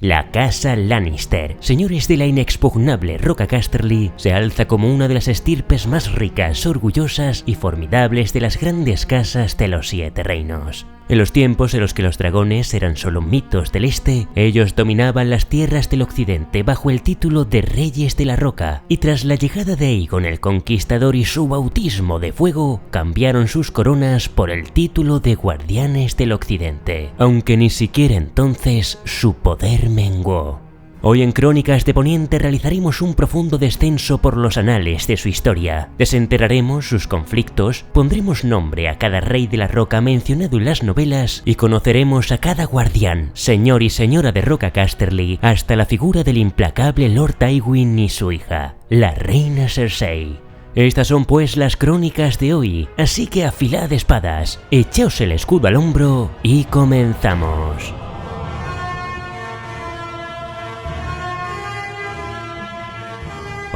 La casa Lannister, señores de la inexpugnable Roca Casterly, se alza como una de las estirpes más ricas, orgullosas y formidables de las grandes casas de los 7 reinos. En los tiempos en los que los dragones eran solo mitos del este, ellos dominaban las tierras del occidente bajo el título de Reyes de la Roca, y tras la llegada de Aegon el Conquistador y su bautismo de fuego, cambiaron sus coronas por el título de Guardianes del Occidente, aunque ni siquiera entonces su poder menguó. Hoy en Crónicas de Poniente realizaremos un profundo descenso por los anales de su historia, desenterraremos sus conflictos, pondremos nombre a cada rey de la Roca mencionado en las novelas y conoceremos a cada guardián, señor y señora de Roca Casterly, hasta la figura del implacable Lord Tywin y su hija, la reina Cersei. Estas son pues las crónicas de hoy, así que afilad espadas, echaos el escudo al hombro y comenzamos.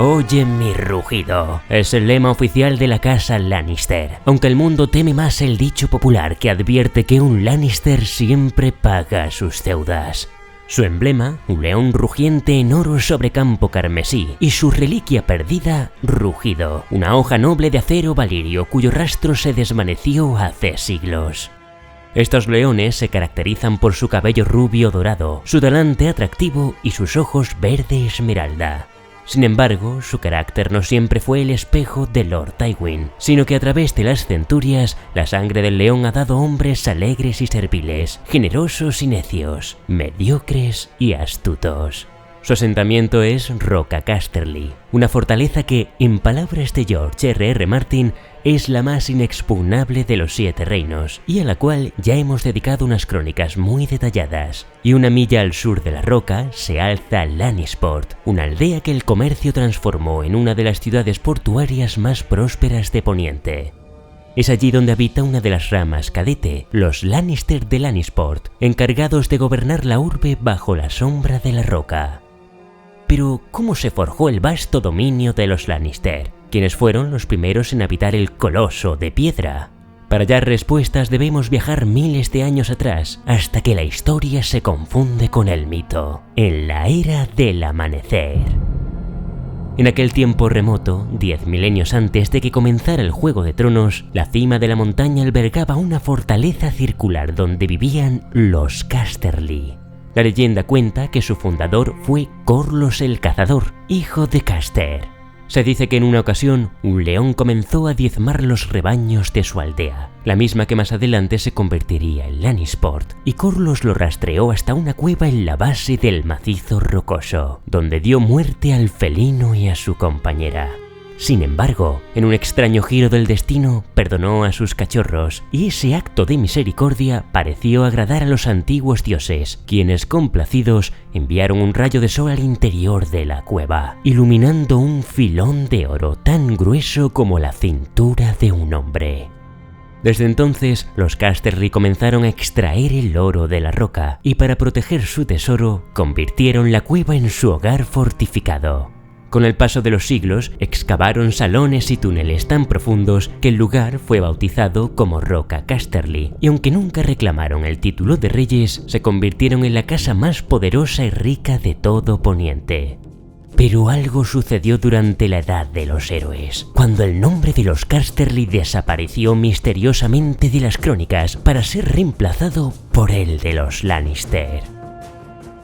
Oye mi rugido, es el lema oficial de la casa Lannister, aunque el mundo teme más el dicho popular que advierte que un Lannister siempre paga sus deudas. Su emblema, un león rugiente en oro sobre campo carmesí, y su reliquia perdida, Rugido, una hoja noble de acero valirio cuyo rastro se desvaneció hace siglos. Estos leones se caracterizan por su cabello rubio dorado, su talante atractivo y sus ojos verde esmeralda. Sin embargo, su carácter no siempre fue el espejo de Lord Tywin, sino que a través de las centurias, la sangre del león ha dado hombres alegres y serviles, generosos y necios, mediocres y astutos. Su asentamiento es Roca Casterly, una fortaleza que, en palabras de George R.R. Martin, es la más inexpugnable de los 7 reinos, y a la cual ya hemos dedicado unas crónicas muy detalladas. Y una milla al sur de la roca se alza Lannisport, una aldea que el comercio transformó en una de las ciudades portuarias más prósperas de Poniente. Es allí donde habita una de las ramas cadete, los Lannister de Lannisport, encargados de gobernar la urbe bajo la sombra de la roca. Pero, ¿cómo se forjó el vasto dominio de los Lannister? ¿Quiénes fueron los primeros en habitar el Coloso de Piedra? Para hallar respuestas debemos viajar miles de años atrás, hasta que la historia se confunde con el mito, en la era del amanecer. En aquel tiempo remoto, 10 milenios antes de que comenzara el Juego de Tronos, la cima de la montaña albergaba una fortaleza circular donde vivían los Casterly. La leyenda cuenta que su fundador fue Corlys el Cazador, hijo de Caster. Se dice que en una ocasión un león comenzó a diezmar los rebaños de su aldea, la misma que más adelante se convertiría en Lannisport, y Corlys lo rastreó hasta una cueva en la base del macizo rocoso, donde dio muerte al felino y a su compañera. Sin embargo, en un extraño giro del destino, perdonó a sus cachorros, y ese acto de misericordia pareció agradar a los antiguos dioses, quienes, complacidos, enviaron un rayo de sol al interior de la cueva, iluminando un filón de oro tan grueso como la cintura de un hombre. Desde entonces, los Casterly comenzaron a extraer el oro de la roca, y para proteger su tesoro, convirtieron la cueva en su hogar fortificado. Con el paso de los siglos, excavaron salones y túneles tan profundos que el lugar fue bautizado como Roca Casterly, y aunque nunca reclamaron el título de reyes, se convirtieron en la casa más poderosa y rica de todo Poniente. Pero algo sucedió durante la Edad de los Héroes, cuando el nombre de los Casterly desapareció misteriosamente de las crónicas para ser reemplazado por el de los Lannister.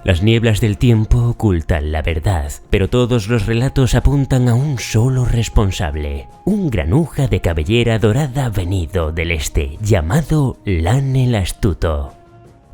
Las nieblas del tiempo ocultan la verdad, pero todos los relatos apuntan a un solo responsable, un granuja de cabellera dorada venido del este, llamado Lan el Astuto.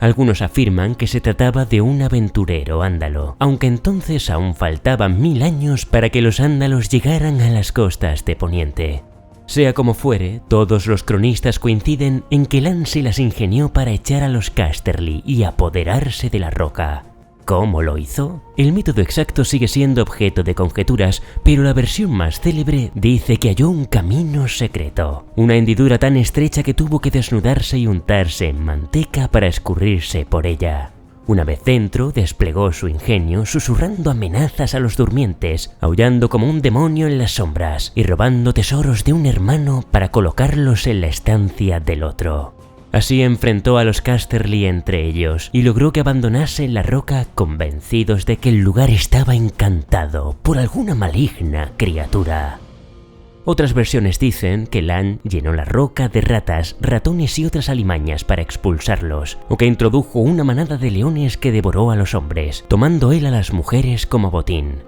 Algunos afirman que se trataba de un aventurero ándalo, aunque entonces aún faltaban 1000 años para que los ándalos llegaran a las costas de Poniente. Sea como fuere, todos los cronistas coinciden en que Lan se las ingenió para echar a los Casterly y apoderarse de la roca. ¿Cómo lo hizo? El método exacto sigue siendo objeto de conjeturas, pero la versión más célebre dice que halló un camino secreto, una hendidura tan estrecha que tuvo que desnudarse y untarse en manteca para escurrirse por ella. Una vez dentro, desplegó su ingenio, susurrando amenazas a los durmientes, aullando como un demonio en las sombras y robando tesoros de un hermano para colocarlos en la estancia del otro. Así enfrentó a los Casterly entre ellos y logró que abandonasen la roca convencidos de que el lugar estaba encantado por alguna maligna criatura. Otras versiones dicen que Lan llenó la roca de ratas, ratones y otras alimañas para expulsarlos, o que introdujo una manada de leones que devoró a los hombres, tomando él a las mujeres como botín.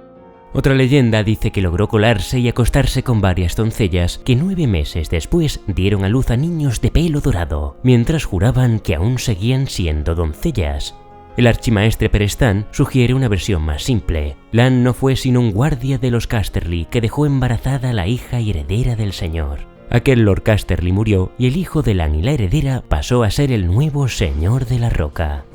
Otra leyenda dice que logró colarse y acostarse con varias doncellas que 9 meses después dieron a luz a niños de pelo dorado, mientras juraban que aún seguían siendo doncellas. El archimaestre Perestan sugiere una versión más simple. Lan no fue sino un guardia de los Casterly que dejó embarazada a la hija y heredera del señor. Aquel Lord Casterly murió y el hijo de Lan y la heredera pasó a ser el nuevo señor de la roca.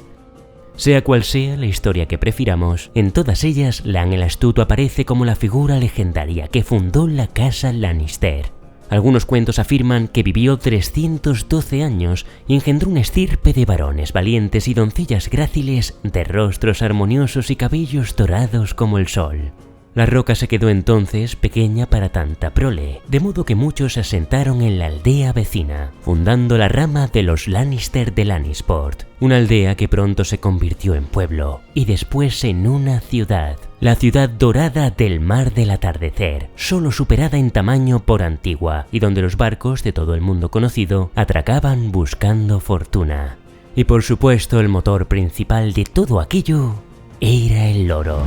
Sea cual sea la historia que prefiramos, en todas ellas Lan el Astuto aparece como la figura legendaria que fundó la casa Lannister. Algunos cuentos afirman que vivió 312 años y engendró una estirpe de varones valientes y doncellas gráciles de rostros armoniosos y cabellos dorados como el sol. La roca se quedó entonces pequeña para tanta prole, de modo que muchos se asentaron en la aldea vecina, fundando la rama de los Lannister de Lannisport, una aldea que pronto se convirtió en pueblo y después en una ciudad, la ciudad dorada del mar del atardecer, solo superada en tamaño por Antigua, y donde los barcos de todo el mundo conocido atracaban buscando fortuna. Y por supuesto el motor principal de todo aquello era el oro.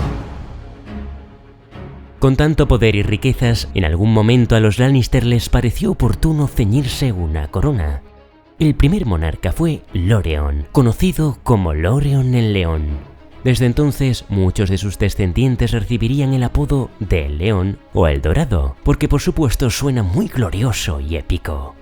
Con tanto poder y riquezas, en algún momento a los Lannister les pareció oportuno ceñirse una corona. El primer monarca fue Loreon, conocido como Loreon el León. Desde entonces, muchos de sus descendientes recibirían el apodo de El León o El Dorado, porque por supuesto suena muy glorioso y épico.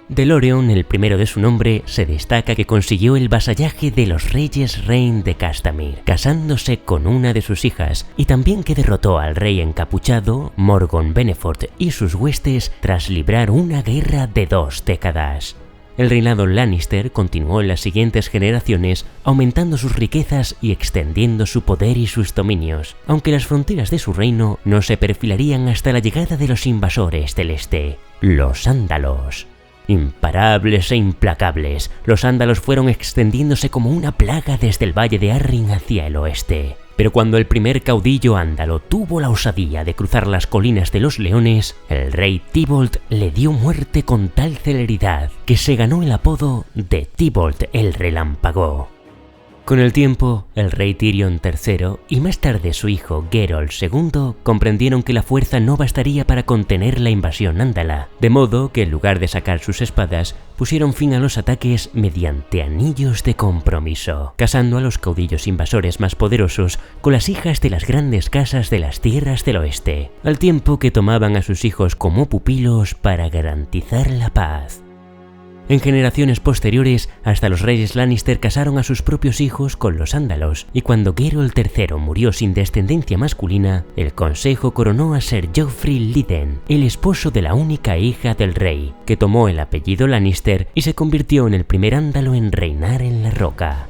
De Loreon, el primero de su nombre, se destaca que consiguió el vasallaje de los reyes Rein de Castamir, casándose con una de sus hijas, y también que derrotó al rey encapuchado, Morgon Benefort, y sus huestes tras librar una guerra de 2 décadas. El reinado Lannister continuó en las siguientes generaciones, aumentando sus riquezas y extendiendo su poder y sus dominios, aunque las fronteras de su reino no se perfilarían hasta la llegada de los invasores del este, los Ándalos. Imparables e implacables, los Ándalos fueron extendiéndose como una plaga desde el valle de Arryn hacia el oeste. Pero cuando el primer caudillo ándalo tuvo la osadía de cruzar las colinas de los leones, el rey Tybolt le dio muerte con tal celeridad que se ganó el apodo de Tybolt el Relámpago. Con el tiempo, el rey Tyrion III y más tarde su hijo Geralt II comprendieron que la fuerza no bastaría para contener la invasión ándala, de modo que en lugar de sacar sus espadas, pusieron fin a los ataques mediante anillos de compromiso, casando a los caudillos invasores más poderosos con las hijas de las grandes casas de las tierras del oeste, al tiempo que tomaban a sus hijos como pupilos para garantizar la paz. En generaciones posteriores, hasta los reyes Lannister casaron a sus propios hijos con los Ándalos, y cuando Geralt III murió sin descendencia masculina, el consejo coronó a Ser Joffrey Lyden, el esposo de la única hija del rey, que tomó el apellido Lannister y se convirtió en el primer Ándalo en reinar en la roca.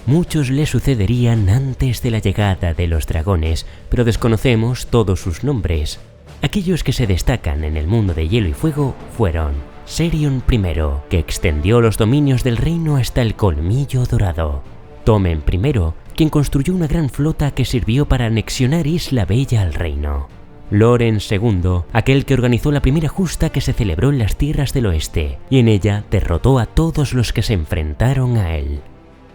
Muchos le sucederían antes de la llegada de los dragones, pero desconocemos todos sus nombres. Aquellos que se destacan en el mundo de Hielo y Fuego fueron Serion I, que extendió los dominios del reino hasta el Colmillo Dorado; Tommen I, quien construyó una gran flota que sirvió para anexionar Isla Bella al reino; Loren II, aquel que organizó la primera justa que se celebró en las tierras del oeste, y en ella derrotó a todos los que se enfrentaron a él;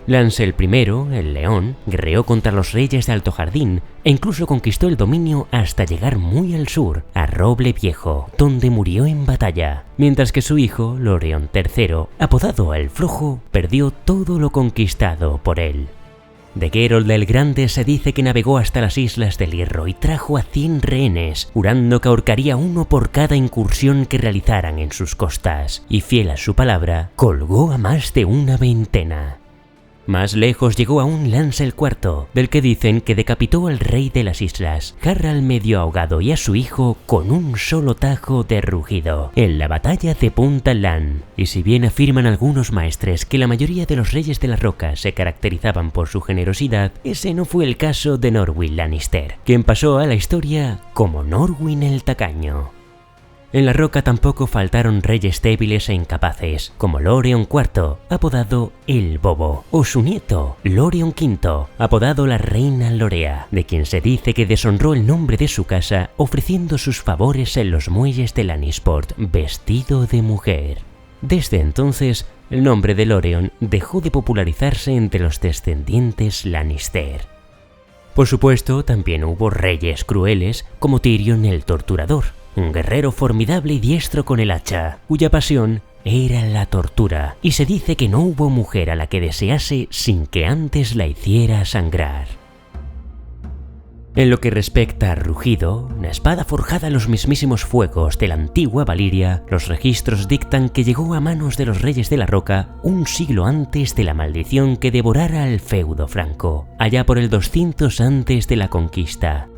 Lancel I, el León, guerreó contra los reyes de Alto Jardín e incluso conquistó el dominio hasta llegar muy al sur, a Roble Viejo, donde murió en batalla, mientras que su hijo, Loreon III, apodado el Flojo, perdió todo lo conquistado por él. De Geralt el Grande se dice que navegó hasta las Islas del Hierro y trajo a 100 rehenes, jurando que ahorcaría uno por cada incursión que realizaran en sus costas, y fiel a su palabra, colgó a más de una veintena. Más lejos llegó aún Lancel IV, del que dicen que decapitó al rey de las islas, Harald medio ahogado, y a su hijo con un solo tajo de rugido, en la batalla de Punta Lan. Y si bien afirman algunos maestres que la mayoría de los reyes de la roca se caracterizaban por su generosidad, ese no fue el caso de Norwyn Lannister, quien pasó a la historia como Norwyn el Tacaño. En la Roca tampoco faltaron reyes débiles e incapaces, como Loreon IV, apodado El Bobo, o su nieto, Loreon V, apodado la Reina Lorea, de quien se dice que deshonró el nombre de su casa ofreciendo sus favores en los muelles de Lannisport vestido de mujer. Desde entonces, el nombre de Loreon dejó de popularizarse entre los descendientes Lannister. Por supuesto, también hubo reyes crueles como Tyrion el Torturador, un guerrero formidable y diestro con el hacha, cuya pasión era la tortura, y se dice que no hubo mujer a la que desease sin que antes la hiciera sangrar. En lo que respecta a Rugido, una espada forjada en los mismísimos fuegos de la antigua Valyria, los registros dictan que llegó a manos de los reyes de la Roca un siglo antes de la maldición que devorara el feudo franco, allá por el 200 antes de la conquista.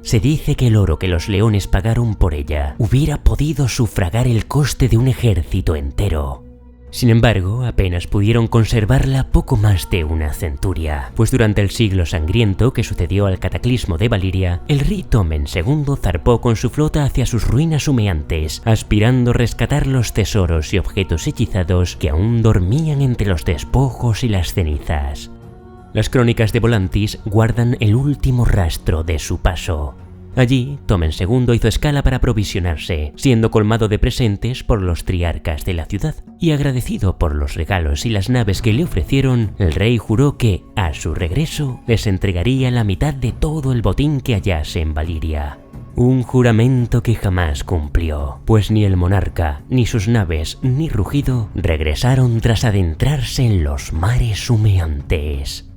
Se dice que el oro que los leones pagaron por ella hubiera podido sufragar el coste de un ejército entero. Sin embargo, apenas pudieron conservarla poco más de una centuria, pues durante el siglo sangriento que sucedió al cataclismo de Valyria, el rey Tommen II zarpó con su flota hacia sus ruinas humeantes, aspirando a rescatar los tesoros y objetos hechizados que aún dormían entre los despojos y las cenizas. Las crónicas de Volantis guardan el último rastro de su paso. Allí, Tommen II hizo escala para aprovisionarse, siendo colmado de presentes por los triarcas de la ciudad, y agradecido por los regalos y las naves que le ofrecieron, el rey juró que, a su regreso, les entregaría la mitad de todo el botín que hallase en Valyria. Un juramento que jamás cumplió, pues ni el monarca, ni sus naves, ni Rugido regresaron tras adentrarse en los mares humeantes.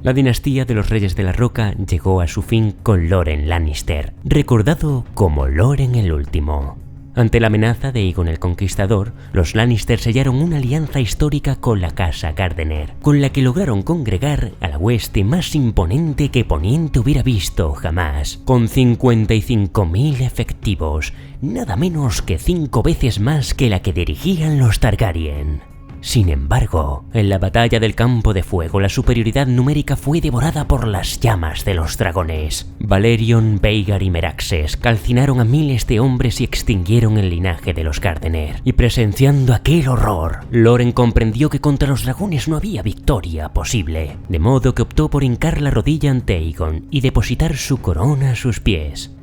La dinastía de los Reyes de la Roca llegó a su fin con Loren Lannister, recordado como Loren el Último. Ante la amenaza de Aegon el Conquistador, los Lannister sellaron una alianza histórica con la Casa Gardener, con la que lograron congregar a la hueste más imponente que Poniente hubiera visto jamás, con 55.000 efectivos, nada menos que 5 veces más que la que dirigían los Targaryen. Sin embargo, en la batalla del Campo de Fuego la superioridad numérica fue devorada por las llamas de los dragones. Valerion, Vhagar y Meraxes calcinaron a miles de hombres y extinguieron el linaje de los Gardener. Y presenciando aquel horror, Loren comprendió que contra los dragones no había victoria posible, de modo que optó por hincar la rodilla ante Aegon y depositar su corona a sus pies.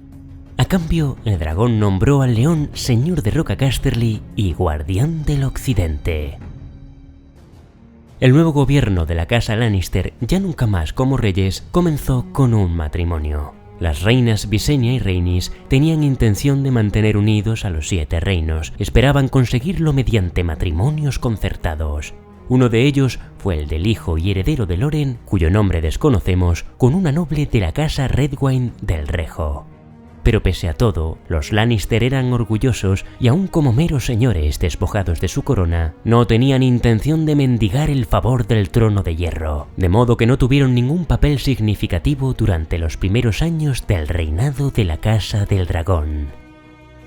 A cambio, el dragón nombró al león señor de Roca Casterly y guardián del occidente. El nuevo gobierno de la casa Lannister, ya nunca más como reyes, comenzó con un matrimonio. Las reinas Visenya y Rhaenys tenían intención de mantener unidos a los 7 reinos, esperaban conseguirlo mediante matrimonios concertados. Uno de ellos fue el del hijo y heredero de Loren, cuyo nombre desconocemos, con una noble de la casa Redwyne del Rejo. Pero pese a todo, los Lannister eran orgullosos y aun como meros señores despojados de su corona, no tenían intención de mendigar el favor del trono de hierro, de modo que no tuvieron ningún papel significativo durante los primeros años del reinado de la Casa del Dragón.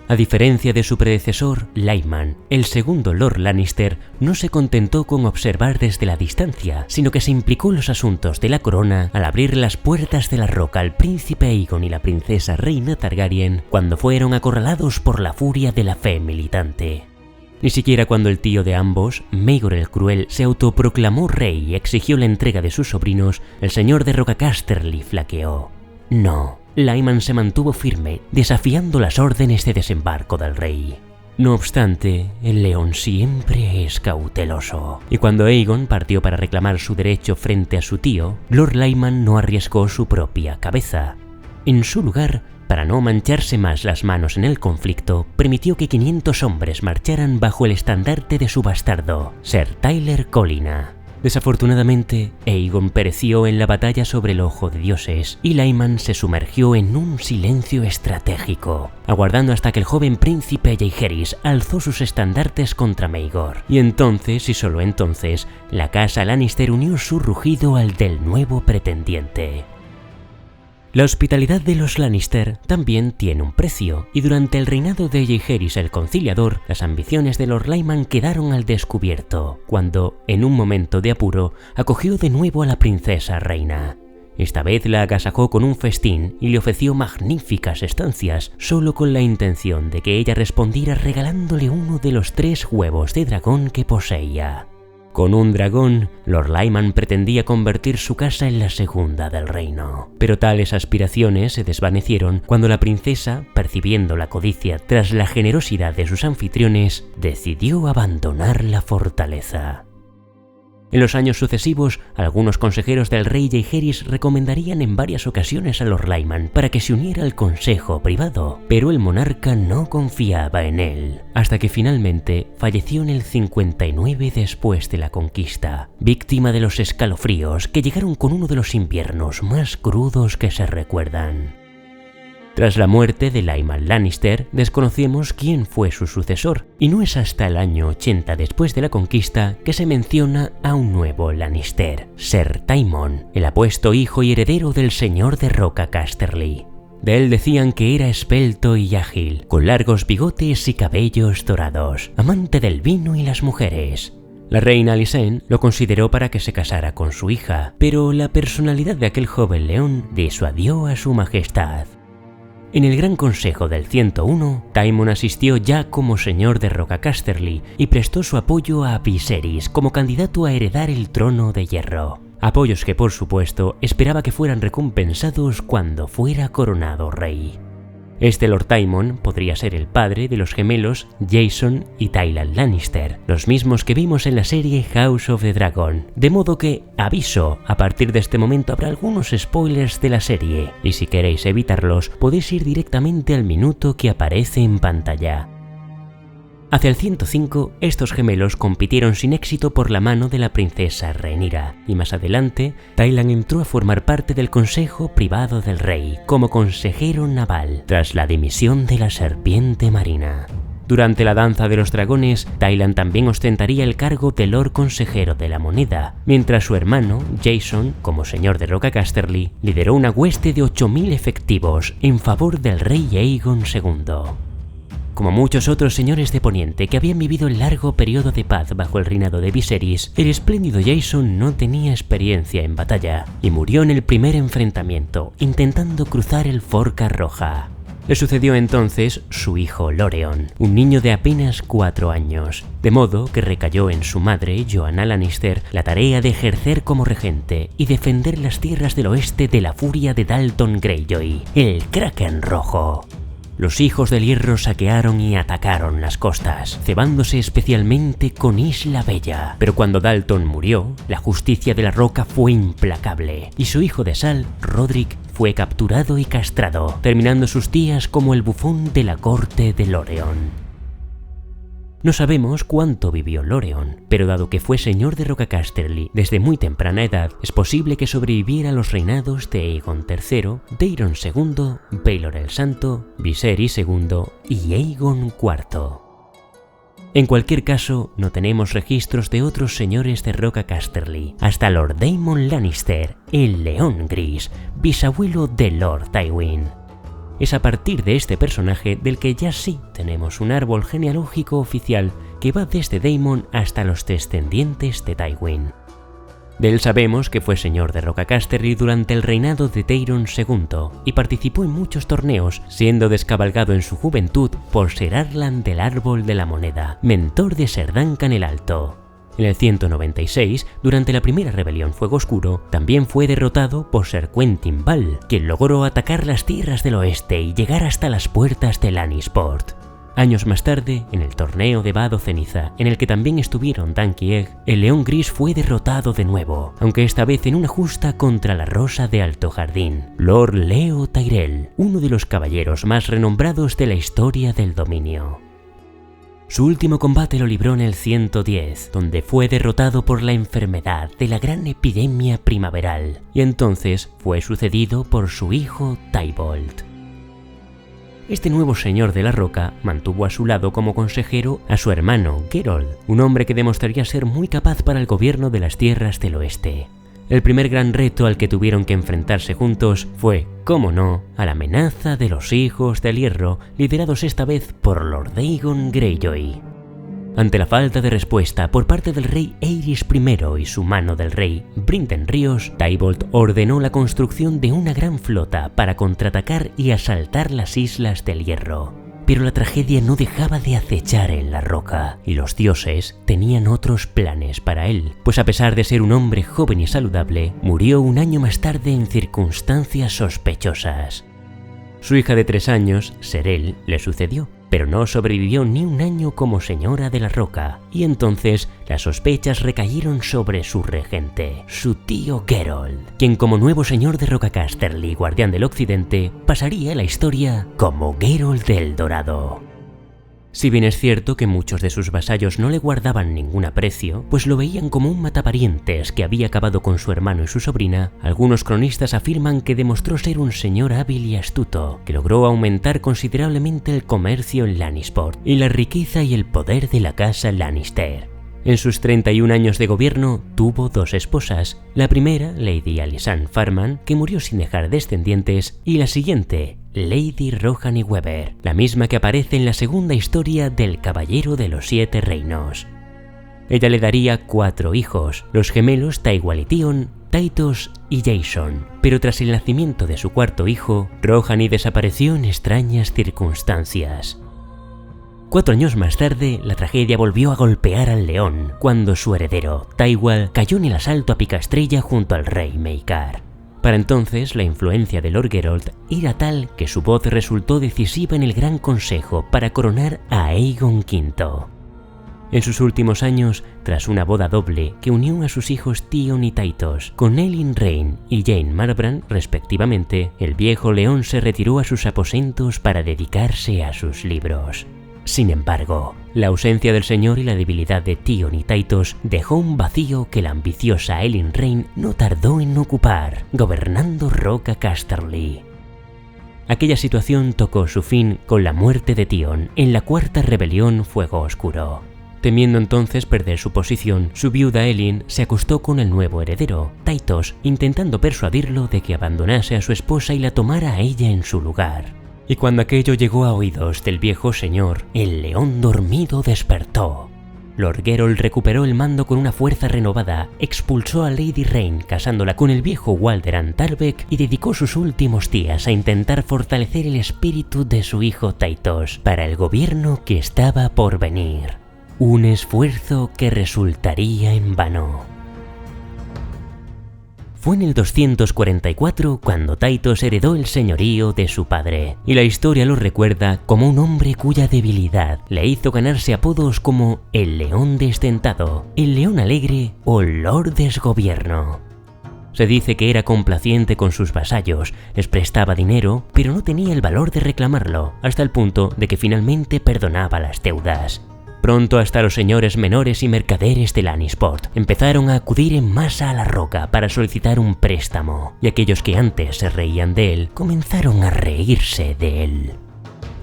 A diferencia de su predecesor, Lyman, el segundo Lord Lannister, no se contentó con observar desde la distancia, sino que se implicó en los asuntos de la corona al abrir las puertas de la Roca al príncipe Aegon y la princesa reina Targaryen cuando fueron acorralados por la furia de la fe militante. Ni siquiera cuando el tío de ambos, Maegor el Cruel, se autoproclamó rey y exigió la entrega de sus sobrinos, el señor de Roca Casterly flaqueó. No. Lyman se mantuvo firme, desafiando las órdenes de desembarco del rey. No obstante, el león siempre es cauteloso, y cuando Aegon partió para reclamar su derecho frente a su tío, Lord Lyman no arriesgó su propia cabeza. En su lugar, para no mancharse más las manos en el conflicto, permitió que 500 hombres marcharan bajo el estandarte de su bastardo, Ser Tyler Collina. Desafortunadamente, Aegon pereció en la batalla sobre el Ojo de Dioses y Lyman se sumergió en un silencio estratégico, aguardando hasta que el joven príncipe Jaehaerys alzó sus estandartes contra Maegor. Y entonces, y solo entonces, la casa Lannister unió su rugido al del nuevo pretendiente. La hospitalidad de los Lannister también tiene un precio, y durante el reinado de Jaehaerys el Conciliador, las ambiciones de Lord Lyman quedaron al descubierto, cuando, en un momento de apuro, acogió de nuevo a la princesa reina. Esta vez la agasajó con un festín y le ofreció magníficas estancias, solo con la intención de que ella respondiera regalándole uno de los 3 huevos de dragón que poseía. Con un dragón, Lord Lyman pretendía convertir su casa en la segunda del reino. Pero tales aspiraciones se desvanecieron cuando la princesa, percibiendo la codicia tras la generosidad de sus anfitriones, decidió abandonar la fortaleza. En los años sucesivos, algunos consejeros del rey Jaehaerys recomendarían en varias ocasiones a Lord Lyman para que se uniera al consejo privado, pero el monarca no confiaba en él, hasta que finalmente falleció en el 59 después de la conquista, víctima de los escalofríos que llegaron con uno de los inviernos más crudos que se recuerdan. Tras la muerte de Lyman Lannister, desconocemos quién fue su sucesor, y no es hasta el año 80 después de la conquista que se menciona a un nuevo Lannister, Ser Tymon, el apuesto hijo y heredero del señor de Roca Casterly. De él decían que era esbelto y ágil, con largos bigotes y cabellos dorados, amante del vino y las mujeres. La reina Alysanne lo consideró para que se casara con su hija, pero la personalidad de aquel joven león disuadió a su majestad. En el Gran Consejo del 101, Tymon asistió ya como señor de Roca Casterly y prestó su apoyo a Viserys como candidato a heredar el trono de hierro. Apoyos que, por supuesto, esperaba que fueran recompensados cuando fuera coronado rey. Este Lord Tymon podría ser el padre de los gemelos Jason y Tyland Lannister, los mismos que vimos en la serie House of the Dragon, de modo que, aviso, a partir de este momento habrá algunos spoilers de la serie, y si queréis evitarlos podéis ir directamente al minuto que aparece en pantalla. Hacia el 105, estos gemelos compitieron sin éxito por la mano de la princesa Rhaenyra, y más adelante, Tyland entró a formar parte del consejo privado del rey, como consejero naval, tras la dimisión de la serpiente marina. Durante la danza de los dragones, Tyland también ostentaría el cargo de Lord Consejero de la Moneda, mientras su hermano, Jason, como señor de Roca Casterly, lideró una hueste de 8000 efectivos en favor del rey Aegon II. Como muchos otros señores de Poniente que habían vivido el largo periodo de paz bajo el reinado de Viserys, el espléndido Jason no tenía experiencia en batalla y murió en el primer enfrentamiento, intentando cruzar el Forca Roja. Le sucedió entonces su hijo Loreon, un niño de apenas 4 años, de modo que recayó en su madre, Joanna Lannister, la tarea de ejercer como regente y defender las tierras del oeste de la furia de Dalton Greyjoy, el Kraken Rojo. Los hijos del hierro saquearon y atacaron las costas, cebándose especialmente con Isla Bella. Pero cuando Dalton murió, la justicia de la roca fue implacable, y su hijo de sal, Rodrik, fue capturado y castrado, terminando sus días como el bufón de la corte de Loreon. No sabemos cuánto vivió Loreon, pero dado que fue señor de Roca Casterly desde muy temprana edad, es posible que sobreviviera a los reinados de Aegon III, Daeron II, Baelor el Santo, Viserys II y Aegon IV. En cualquier caso, no tenemos registros de otros señores de Roca Casterly, hasta Lord Daemon Lannister, el León Gris, bisabuelo de Lord Tywin. Es a partir de este personaje del que ya sí tenemos un árbol genealógico oficial que va desde Daemon hasta los descendientes de Tywin. De él sabemos que fue señor de Roca Casterly durante el reinado de Daeron II y participó en muchos torneos, siendo descabalgado en su juventud por Ser Arlan del Árbol de la Moneda, mentor de Ser Duncan el Alto. En el 196, durante la primera rebelión Fuego Oscuro, también fue derrotado por Ser Quentyn Ball, quien logró atacar las tierras del oeste y llegar hasta las puertas de Lannisport. Años más tarde, en el torneo de Vado Ceniza, en el que también estuvieron Dunk y Egg, el León Gris fue derrotado de nuevo, aunque esta vez en una justa contra la Rosa de Alto Jardín, Lord Leo Tyrell, uno de los caballeros más renombrados de la historia del dominio. Su último combate lo libró en el 110, donde fue derrotado por la enfermedad de la gran epidemia primaveral, y entonces fue sucedido por su hijo Tybolt. Este nuevo señor de la roca mantuvo a su lado como consejero a su hermano Gerold, un hombre que demostraría ser muy capaz para el gobierno de las tierras del oeste. El primer gran reto al que tuvieron que enfrentarse juntos fue, cómo no, a la amenaza de los Hijos del Hierro, liderados esta vez por Lord Aegon Greyjoy. Ante la falta de respuesta por parte del rey Aerys I y su mano del rey Brynden Ríos, Tybolt ordenó la construcción de una gran flota para contraatacar y asaltar las Islas del Hierro. Pero la tragedia no dejaba de acechar en la roca, y los dioses tenían otros planes para él, pues a pesar de ser un hombre joven y saludable, murió un año más tarde en circunstancias sospechosas. Su hija de 3 años, Serel, le sucedió, pero no sobrevivió ni un año como señora de la roca, y entonces las sospechas recayeron sobre su regente, su tío Geralt, quien como nuevo señor de Roca Casterly y guardián del occidente, pasaría a la historia como Geralt del Dorado. Si bien es cierto que muchos de sus vasallos no le guardaban ningún aprecio, pues lo veían como un mataparientes que había acabado con su hermano y su sobrina, algunos cronistas afirman que demostró ser un señor hábil y astuto, que logró aumentar considerablemente el comercio en Lannisport y la riqueza y el poder de la casa Lannister. En sus 31 años de gobierno tuvo 2 esposas, la primera, Lady Alysanne Farman, que murió sin dejar descendientes, y la siguiente, Lady Rohanne Weber, la misma que aparece en la segunda historia del Caballero de los 7 Reinos. Ella le daría 4 hijos, los gemelos Tywall y Tion, Tytos y Jason, pero tras el nacimiento de su 4º hijo, Rohanne desapareció en extrañas circunstancias. 4 años más tarde, la tragedia volvió a golpear al león, cuando su heredero, Tywall, cayó en el asalto a picaestrella junto al rey Maekar. Para entonces, la influencia de Lord Geralt era tal que su voz resultó decisiva en el Gran Consejo para coronar a Aegon V. En sus últimos años, tras una boda doble que unió a sus hijos Tion y Tytos con Elyn Rain y Jane Marbrand respectivamente, el viejo león se retiró a sus aposentos para dedicarse a sus libros. Sin embargo, la ausencia del señor y la debilidad de Tion y Tytos dejó un vacío que la ambiciosa Elyn Rain no tardó en ocupar, gobernando Roca Casterly. Aquella situación tocó su fin con la muerte de Tion en la 4ª rebelión Fuego Oscuro. Temiendo entonces perder su posición, su viuda Elyn se acostó con el nuevo heredero, Tytos, intentando persuadirlo de que abandonase a su esposa y la tomara a ella en su lugar. Y cuando aquello llegó a oídos del viejo señor, el león dormido despertó. Lord Geralt recuperó el mando con una fuerza renovada, expulsó a Lady Rain casándola con el viejo Walderan Tarbeck y dedicó sus últimos días a intentar fortalecer el espíritu de su hijo Tytos para el gobierno que estaba por venir. Un esfuerzo que resultaría en vano. Fue en el 244 cuando Tytos heredó el señorío de su padre, y la historia lo recuerda como un hombre cuya debilidad le hizo ganarse apodos como el León Desdentado, el León Alegre o Lord Desgobierno. Se dice que era complaciente con sus vasallos, les prestaba dinero, pero no tenía el valor de reclamarlo, hasta el punto de que finalmente perdonaba las deudas. Pronto hasta los señores menores y mercaderes de Lannisport empezaron a acudir en masa a la roca para solicitar un préstamo, y aquellos que antes se reían de él comenzaron a reírse de él.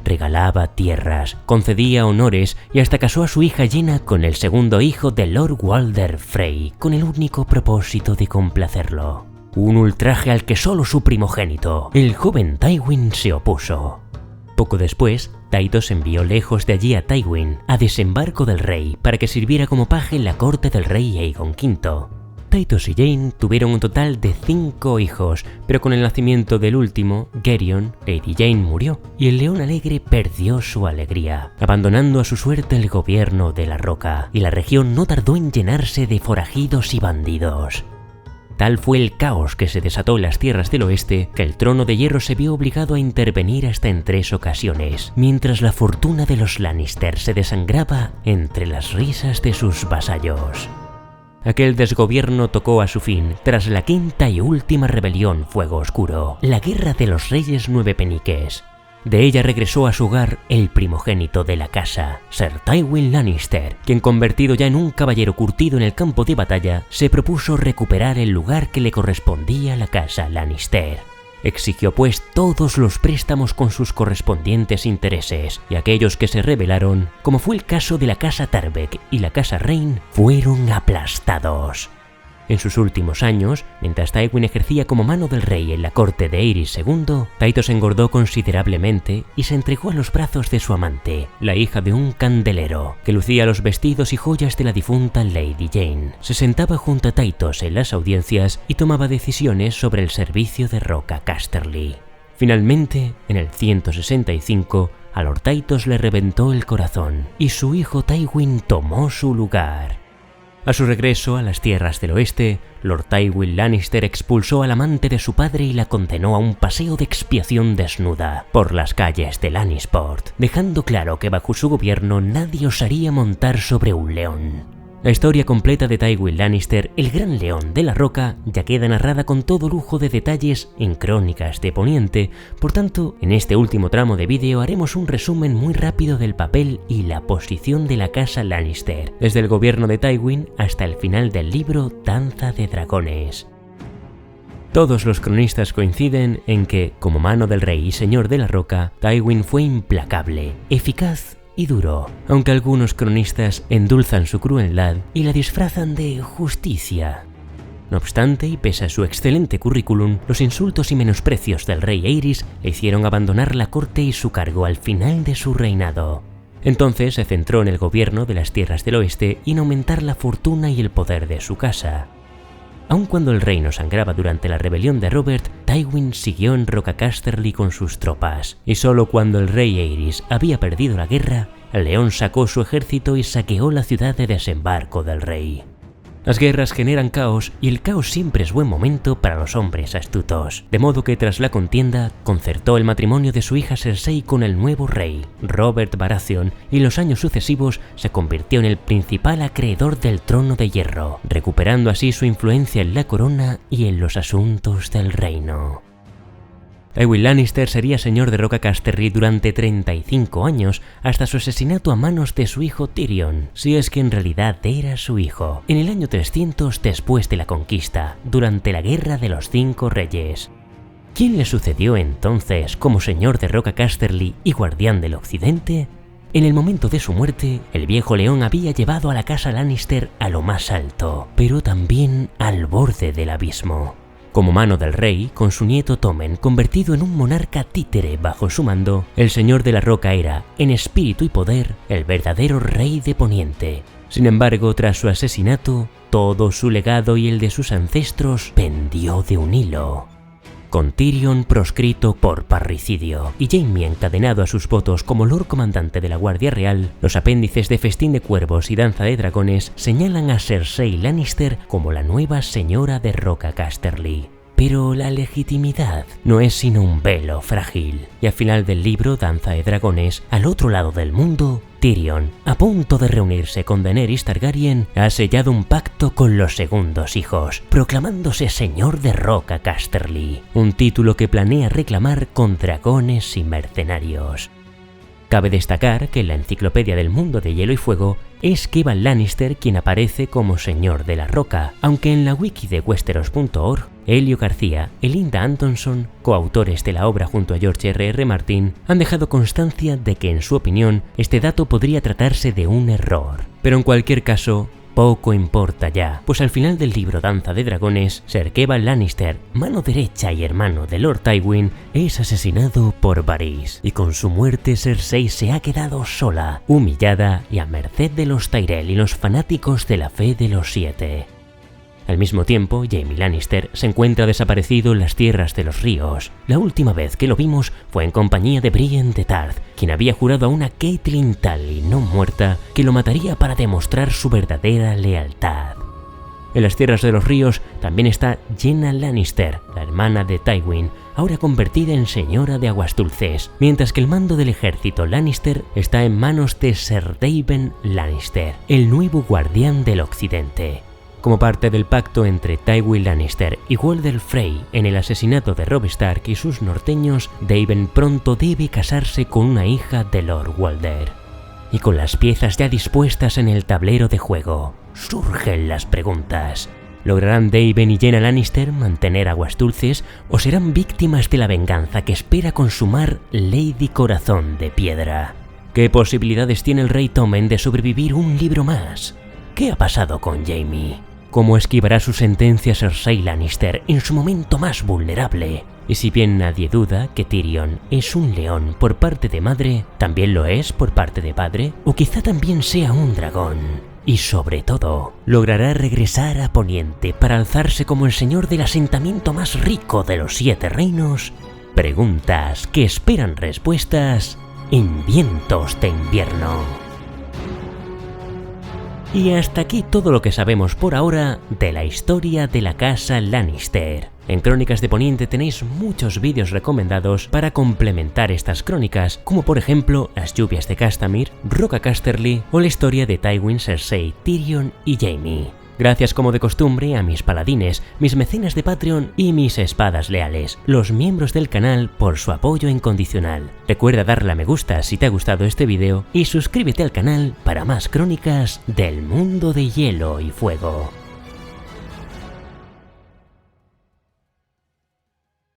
Regalaba tierras, concedía honores y hasta casó a su hija Jenna con el segundo hijo de Lord Walder Frey, con el único propósito de complacerlo. Un ultraje al que solo su primogénito, el joven Tywin, se opuso. Poco después, Tytos envió lejos de allí a Tywin, a desembarco del rey, para que sirviera como paje en la corte del rey Aegon V. Tytos y Jane tuvieron un total de 5 hijos, pero con el nacimiento del último, Geryon, Lady Jane murió, y el León Alegre perdió su alegría, abandonando a su suerte el gobierno de la Roca, y la región no tardó en llenarse de forajidos y bandidos. Tal fue el caos que se desató en las tierras del oeste que el Trono de Hierro se vio obligado a intervenir hasta en 3 ocasiones, mientras la fortuna de los Lannister se desangraba entre las risas de sus vasallos. Aquel desgobierno tocó a su fin tras la 5ª y última rebelión Fuego Oscuro, la Guerra de los Reyes Nueve Peniques. De ella regresó a su hogar el primogénito de la casa, Ser Tywin Lannister, quien convertido ya en un caballero curtido en el campo de batalla, se propuso recuperar el lugar que le correspondía a la casa Lannister. Exigió pues todos los préstamos con sus correspondientes intereses, y aquellos que se rebelaron, como fue el caso de la casa Tarbeck y la casa Rain, fueron aplastados. En sus últimos años, mientras Tywin ejercía como mano del rey en la corte de Aerys II, Tytos engordó considerablemente y se entregó a los brazos de su amante, la hija de un candelero, que lucía los vestidos y joyas de la difunta Lady Jane. Se sentaba junto a Tytos en las audiencias y tomaba decisiones sobre el servicio de Roca Casterly. Finalmente, en el 165, a Lord Tytos le reventó el corazón y su hijo Tywin tomó su lugar. A su regreso a las tierras del oeste, Lord Tywin Lannister expulsó al amante de su padre y la condenó a un paseo de expiación desnuda por las calles de Lannisport, dejando claro que bajo su gobierno nadie osaría montar sobre un león. La historia completa de Tywin Lannister, el Gran León de la Roca, ya queda narrada con todo lujo de detalles en Crónicas de Poniente, por tanto, en este último tramo de vídeo haremos un resumen muy rápido del papel y la posición de la casa Lannister, desde el gobierno de Tywin hasta el final del libro Danza de Dragones. Todos los cronistas coinciden en que, como mano del rey y señor de la Roca, Tywin fue implacable, eficaz y duro, aunque algunos cronistas endulzan su crueldad y la disfrazan de justicia. No obstante, y pese a su excelente currículum, los insultos y menosprecios del rey Aerys le hicieron abandonar la corte y su cargo al final de su reinado. Entonces se centró en el gobierno de las tierras del oeste y en aumentar la fortuna y el poder de su casa. Aun cuando el reino sangraba durante la rebelión de Robert, Tywin siguió en Roca Casterly con sus tropas, y solo cuando el rey Aerys había perdido la guerra, el león sacó su ejército y saqueó la ciudad de desembarco del rey. Las guerras generan caos y el caos siempre es buen momento para los hombres astutos, de modo que tras la contienda concertó el matrimonio de su hija Cersei con el nuevo rey, Robert Baratheon, y en los años sucesivos se convirtió en el principal acreedor del trono de hierro, recuperando así su influencia en la corona y en los asuntos del reino. Tywin Lannister sería señor de Roca Casterly durante 35 años hasta su asesinato a manos de su hijo Tyrion, si es que en realidad era su hijo, en el año 300 después de la conquista, durante la Guerra de los 5 Reyes. ¿Quién le sucedió entonces como señor de Roca Casterly y guardián del occidente? En el momento de su muerte, el viejo león había llevado a la casa Lannister a lo más alto, pero también al borde del abismo. Como mano del rey, con su nieto Tommen convertido en un monarca títere bajo su mando, el señor de la Roca era, en espíritu y poder, el verdadero rey de Poniente. Sin embargo, tras su asesinato, todo su legado y el de sus ancestros pendió de un hilo. Con Tyrion proscrito por parricidio y Jaime encadenado a sus votos como Lord Comandante de la Guardia Real, los apéndices de Festín de Cuervos y Danza de Dragones señalan a Cersei Lannister como la nueva señora de Roca Casterly. Pero la legitimidad no es sino un velo frágil, y al final del libro Danza de Dragones, al otro lado del mundo, Tyrion, a punto de reunirse con Daenerys Targaryen, ha sellado un pacto con los segundos hijos, proclamándose señor de Roca Casterly, un título que planea reclamar con dragones y mercenarios. Cabe destacar que en la Enciclopedia del Mundo de Hielo y Fuego es Kevan Lannister quien aparece como señor de la Roca, aunque en la wiki de Westeros.org, Helio García y Linda Antonson, coautores de la obra junto a George R.R. Martin, han dejado constancia de que en su opinión este dato podría tratarse de un error. Pero en cualquier caso, poco importa ya, pues al final del libro Danza de Dragones, Ser Kevan Lannister, mano derecha y hermano de Lord Tywin, es asesinado por Varys, y con su muerte Cersei se ha quedado sola, humillada y a merced de los Tyrell y los fanáticos de la fe de los Siete. Al mismo tiempo, Jaime Lannister se encuentra desaparecido en las tierras de los ríos. La última vez que lo vimos fue en compañía de Brienne de Tarth, quien había jurado a una Catelyn Tully no muerta que lo mataría para demostrar su verdadera lealtad. En las tierras de los ríos también está Jenna Lannister, la hermana de Tywin, ahora convertida en señora de Aguas Dulces, mientras que el mando del ejército Lannister está en manos de Ser Daemon Lannister, el nuevo guardián del occidente. Como parte del pacto entre Tywin Lannister y Walder Frey en el asesinato de Robb Stark y sus norteños, Daemon pronto debe casarse con una hija de Lord Walder. Y con las piezas ya dispuestas en el tablero de juego, surgen las preguntas. ¿Lograrán Daemon y Jenna Lannister mantener Aguas Dulces o serán víctimas de la venganza que espera consumar Lady Corazón de Piedra? ¿Qué posibilidades tiene el rey Tommen de sobrevivir un libro más? ¿Qué ha pasado con Jaime? cómo esquivará su sentencia Cersei Lannister en su momento más vulnerable. Y si bien nadie duda que Tyrion es un león por parte de madre, también lo es por parte de padre, o quizá también sea un dragón. Y sobre todo, logrará regresar a Poniente para alzarse como el señor del asentamiento más rico de los 7 reinos. Preguntas que esperan respuestas en Vientos de Invierno. Y hasta aquí todo lo que sabemos por ahora de la historia de la casa Lannister. En Crónicas de Poniente tenéis muchos vídeos recomendados para complementar estas crónicas, como por ejemplo Las lluvias de Castamere, Roca Casterly o la historia de Tywin, Cersei, Tyrion y Jaime. Gracias como de costumbre a mis paladines, mis mecenas de Patreon y mis espadas leales, los miembros del canal por su apoyo incondicional. Recuerda darle a me gusta si te ha gustado este vídeo y suscríbete al canal para más crónicas del mundo de hielo y fuego.